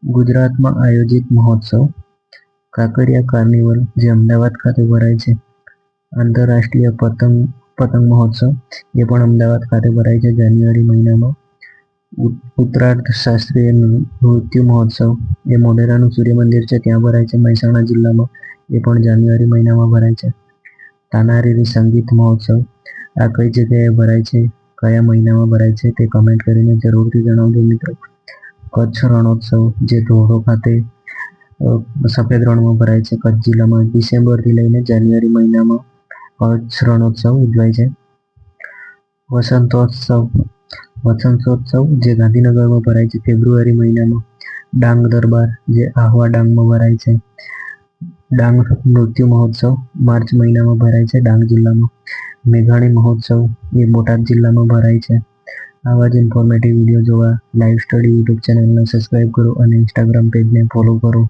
ગુજરાતમાં આયોજિત મહોત્સવ કાંકરિયા કાર્નિવલ જે અમદાવાદ ખાતે ભરાય છે. આંતરરાષ્ટ્રીય પતંગ મહોત્સવ એ પણ અમદાવાદ ખાતે ભરાય છે જાન્યુઆરી મહિનામાં. ઉત્તરાર્ધ શાસ્ત્રીય નૃત્ય મહોત્સવ એ મોઢેરાનું સૂર્ય મંદિર છે ત્યાં ભરાય છે મહેસાણા જિલ્લામાં. એ પણ જાન્યુઆરી મહિનામાં ભરાય છે. તાનારીરી સંગીત મહોત્સવ આ કઈ જગ્યાએ ભરાય છે, કયા મહિનામાં ભરાય છે તે કમેન્ટ કરીને જરૂરથી જણાવજો મિત્રો. કચ્છ રણોત્સવ જે ધોરડો ખાતે સફેદ રણમાં ભરાય છે કચ્છ જિલ્લામાં. ડિસેમ્બરથી લઈને જાન્યુઆરી મહિનામાં કચ્છ રણોત્સવ ઉજવાય છે. વસંતોત્સવ જે ગાંધીનગરમાં ભરાય છે ફેબ્રુઆરી મહિનામાં. ડાંગ દરબાર જે આહવા ડાંગમાં ભરાય છે. ડાંગ નૃત્ય મહોત્સવ માર્ચ મહિનામાં ભરાય છે ડાંગ જિલ્લામાં. મેઘાણી મહોત્સવ એ બોટાદ જિલ્લામાં ભરાય છે. આવા જ ઇન્ફોર્મેટિવ વિડીયો જોવા લાઈવ સ્ટડી યુટ્યુબ ચેનલને સબસ્ક્રાઈબ કરો અને ઇન્સ્ટાગ્રામ પેજને ફોલો કરો.